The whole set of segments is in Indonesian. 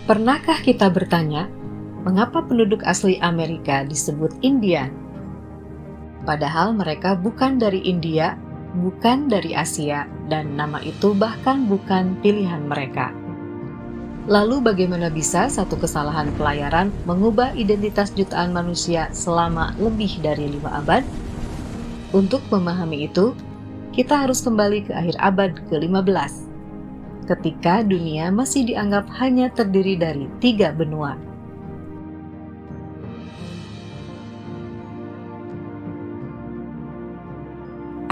Pernahkah kita bertanya, mengapa penduduk asli Amerika disebut Indian? Padahal mereka bukan dari India, bukan dari Asia, dan nama itu bahkan bukan pilihan mereka. Lalu bagaimana bisa satu kesalahan pelayaran mengubah identitas jutaan manusia selama lebih dari 5 abad? Untuk memahami itu, kita harus kembali ke akhir abad ke-15. Ketika dunia masih dianggap hanya terdiri dari 3 benua.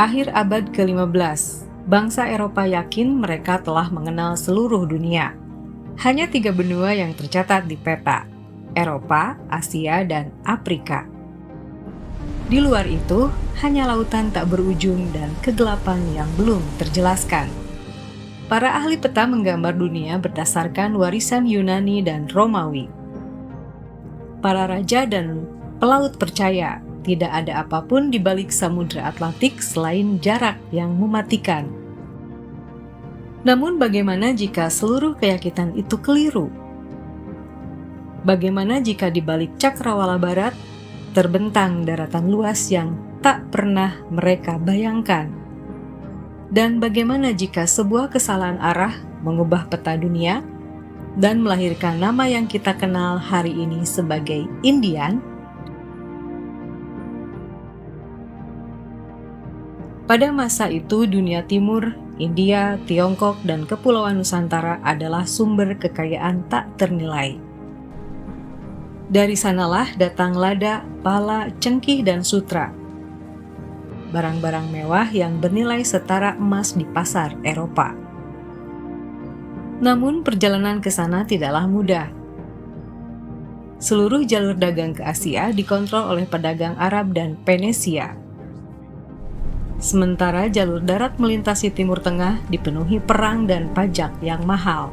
Akhir abad ke-15, bangsa Eropa yakin mereka telah mengenal seluruh dunia. Hanya 3 benua yang tercatat di peta, Eropa, Asia, dan Afrika. Di luar itu, hanya lautan tak berujung dan kegelapan yang belum terjelaskan. Para ahli peta menggambar dunia berdasarkan warisan Yunani dan Romawi. Para raja dan pelaut percaya tidak ada apapun di balik Samudra Atlantik selain jarak yang mematikan. Namun bagaimana jika seluruh keyakinan itu keliru? Bagaimana jika di balik Cakrawala Barat terbentang daratan luas yang tak pernah mereka bayangkan? Dan bagaimana jika sebuah kesalahan arah mengubah peta dunia dan melahirkan nama yang kita kenal hari ini sebagai Indian? Pada masa itu, dunia timur, India, Tiongkok, dan Kepulauan Nusantara adalah sumber kekayaan tak ternilai. Dari sanalah datang lada, pala, cengkih, dan sutra. Barang-barang mewah yang bernilai setara emas di pasar Eropa. Namun perjalanan ke sana tidaklah mudah. Seluruh jalur dagang ke Asia dikontrol oleh pedagang Arab dan Venesia. Sementara jalur darat melintasi Timur Tengah dipenuhi perang dan pajak yang mahal.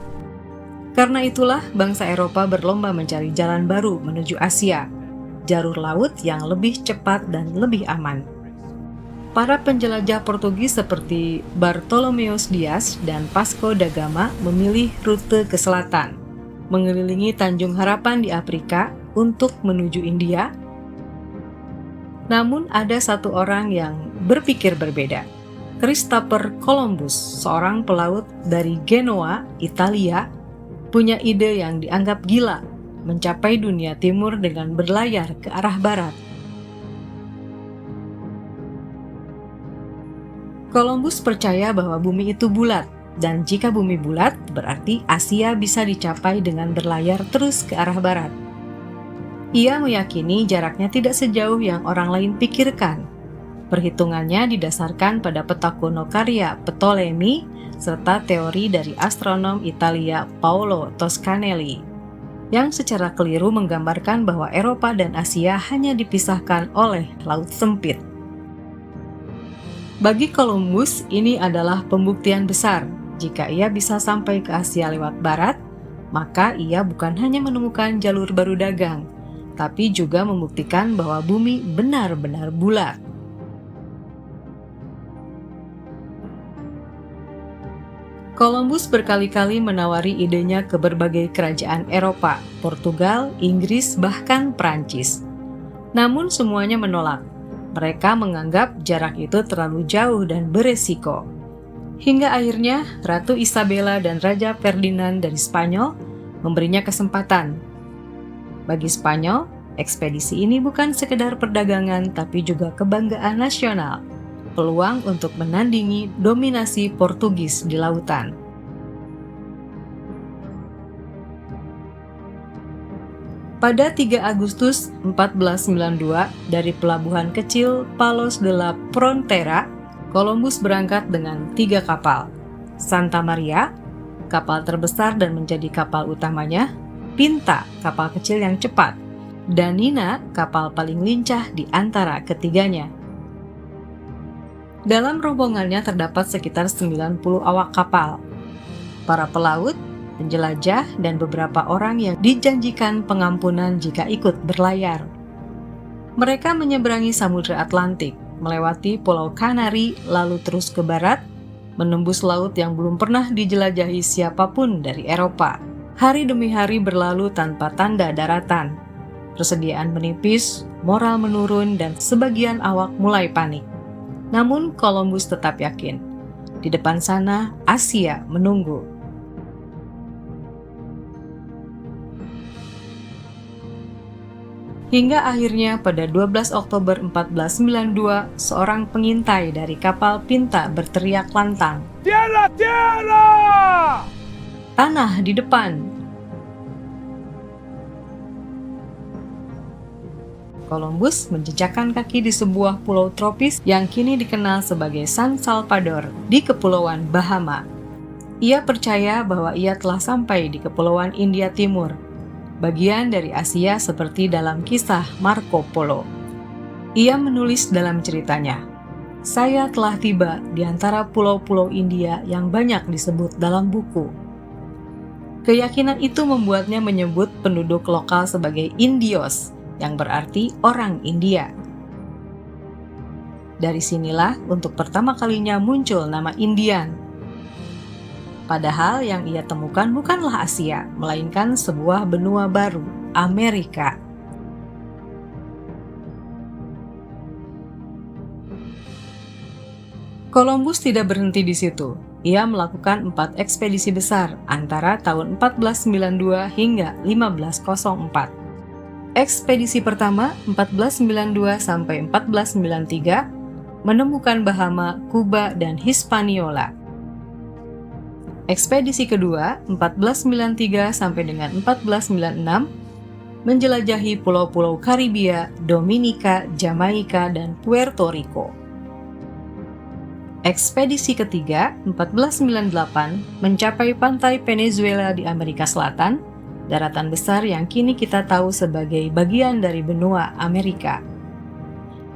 Karena itulah bangsa Eropa berlomba mencari jalan baru menuju Asia, jalur laut yang lebih cepat dan lebih aman. Para penjelajah Portugis seperti Bartolomeus Dias dan Vasco da Gama memilih rute ke selatan, mengelilingi Tanjung Harapan di Afrika untuk menuju India. Namun ada satu orang yang berpikir berbeda, Christopher Columbus, seorang pelaut dari Genoa, Italia, punya ide yang dianggap gila, mencapai dunia timur dengan berlayar ke arah barat. Columbus percaya bahwa bumi itu bulat, dan jika bumi bulat, berarti Asia bisa dicapai dengan berlayar terus ke arah barat. Ia meyakini jaraknya tidak sejauh yang orang lain pikirkan. Perhitungannya didasarkan pada peta kuno karya Ptolemy, serta teori dari astronom Italia Paolo Toscanelli, yang secara keliru menggambarkan bahwa Eropa dan Asia hanya dipisahkan oleh laut sempit. Bagi Columbus, ini adalah pembuktian besar. Jika ia bisa sampai ke Asia lewat barat, maka ia bukan hanya menemukan jalur baru dagang, tapi juga membuktikan bahwa bumi benar-benar bulat. Columbus berkali-kali menawari idenya ke berbagai kerajaan Eropa, Portugal, Inggris, bahkan Prancis. Namun semuanya menolak. Mereka menganggap jarak itu terlalu jauh dan beresiko. Hingga akhirnya Ratu Isabella dan Raja Ferdinand dari Spanyol memberinya kesempatan. Bagi Spanyol, ekspedisi ini bukan sekedar perdagangan tapi juga kebanggaan nasional, peluang untuk menandingi dominasi Portugis di lautan. Pada 3 Agustus 1492, dari pelabuhan kecil Palos de la Frontera, Columbus berangkat dengan 3 kapal. Santa Maria, kapal terbesar dan menjadi kapal utamanya, Pinta, kapal kecil yang cepat, dan Nina, kapal paling lincah di antara ketiganya. Dalam rombongannya terdapat sekitar 90 awak kapal, para pelaut, penjelajah, dan beberapa orang yang dijanjikan pengampunan jika ikut berlayar. Mereka menyeberangi Samudra Atlantik, melewati Pulau Kanari, lalu terus ke barat, menembus laut yang belum pernah dijelajahi siapapun dari Eropa. Hari demi hari berlalu tanpa tanda daratan. Persediaan menipis, moral menurun, dan sebagian awak mulai panik. Namun Columbus tetap yakin, di depan sana Asia menunggu. Hingga akhirnya pada 12 Oktober 1492, seorang pengintai dari kapal Pinta berteriak lantang, "Tierra, tierra! Tanah di depan!" Columbus menjejakkan kaki di sebuah pulau tropis yang kini dikenal sebagai San Salvador di Kepulauan Bahama. Ia percaya bahwa ia telah sampai di Kepulauan India Timur, bagian dari Asia seperti dalam kisah Marco Polo. Ia menulis dalam ceritanya, "Saya telah tiba di antara pulau-pulau India yang banyak disebut dalam buku." Keyakinan itu membuatnya menyebut penduduk lokal sebagai Indios, yang berarti orang India. Dari sinilah untuk pertama kalinya muncul nama Indian. Padahal yang ia temukan bukanlah Asia, melainkan sebuah benua baru, Amerika. Columbus tidak berhenti di situ. Ia melakukan 4 ekspedisi besar antara tahun 1492 hingga 1504. Ekspedisi pertama 1492 sampai 1493 menemukan Bahama, Kuba, dan Hispaniola. Ekspedisi kedua 1493 sampai dengan 1496 menjelajahi pulau-pulau Karibia, Dominika, Jamaika, dan Puerto Rico. Ekspedisi ketiga 1498 mencapai pantai Venezuela di Amerika Selatan, daratan besar yang kini kita tahu sebagai bagian dari benua Amerika.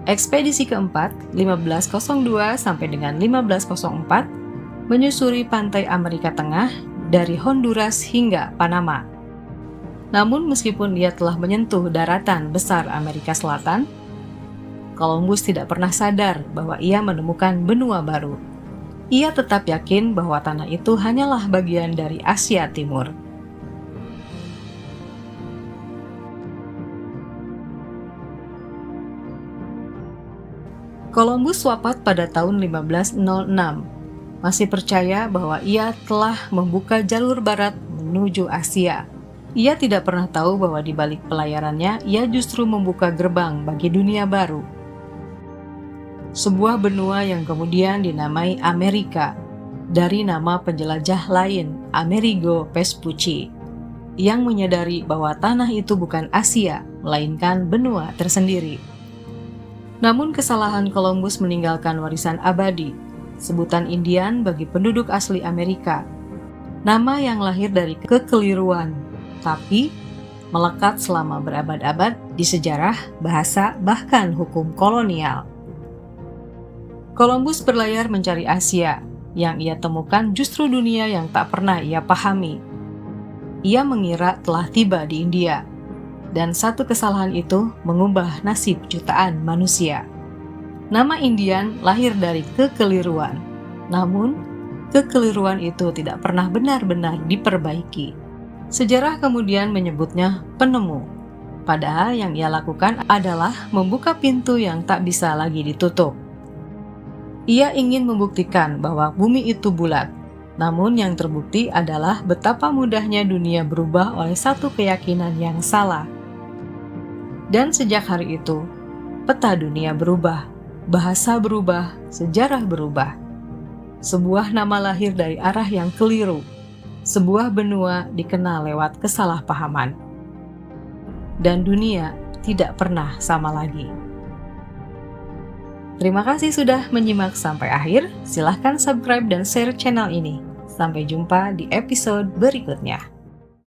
Ekspedisi keempat 1502 sampai dengan 1504 menyusuri pantai Amerika Tengah dari Honduras hingga Panama. Namun meskipun ia telah menyentuh daratan besar Amerika Selatan, Columbus tidak pernah sadar bahwa ia menemukan benua baru. Ia tetap yakin bahwa tanah itu hanyalah bagian dari Asia Timur. Columbus wafat pada tahun 1506. Masih percaya bahwa ia telah membuka jalur barat menuju Asia. Ia tidak pernah tahu bahwa di balik pelayarannya, ia justru membuka gerbang bagi dunia baru. Sebuah benua yang kemudian dinamai Amerika, dari nama penjelajah lain, Amerigo Vespucci, yang menyadari bahwa tanah itu bukan Asia, melainkan benua tersendiri. Namun kesalahan Columbus meninggalkan warisan abadi, sebutan Indian bagi penduduk asli Amerika, nama yang lahir dari kekeliruan, tapi melekat selama berabad-abad di sejarah, bahasa, bahkan hukum kolonial. Columbus berlayar mencari Asia, yang ia temukan justru dunia yang tak pernah ia pahami. Ia mengira telah tiba di India, dan satu kesalahan itu mengubah nasib jutaan manusia. Nama Indian lahir dari kekeliruan, namun kekeliruan itu tidak pernah benar-benar diperbaiki. Sejarah kemudian menyebutnya penemu, padahal yang ia lakukan adalah membuka pintu yang tak bisa lagi ditutup. Ia ingin membuktikan bahwa bumi itu bulat, namun yang terbukti adalah betapa mudahnya dunia berubah oleh satu keyakinan yang salah. Dan sejak hari itu, peta dunia berubah. Bahasa berubah, sejarah berubah. Sebuah nama lahir dari arah yang keliru. Sebuah benua dikenal lewat kesalahpahaman. Dan dunia tidak pernah sama lagi. Terima kasih sudah menyimak sampai akhir. Silahkan subscribe dan share channel ini. Sampai jumpa di episode berikutnya.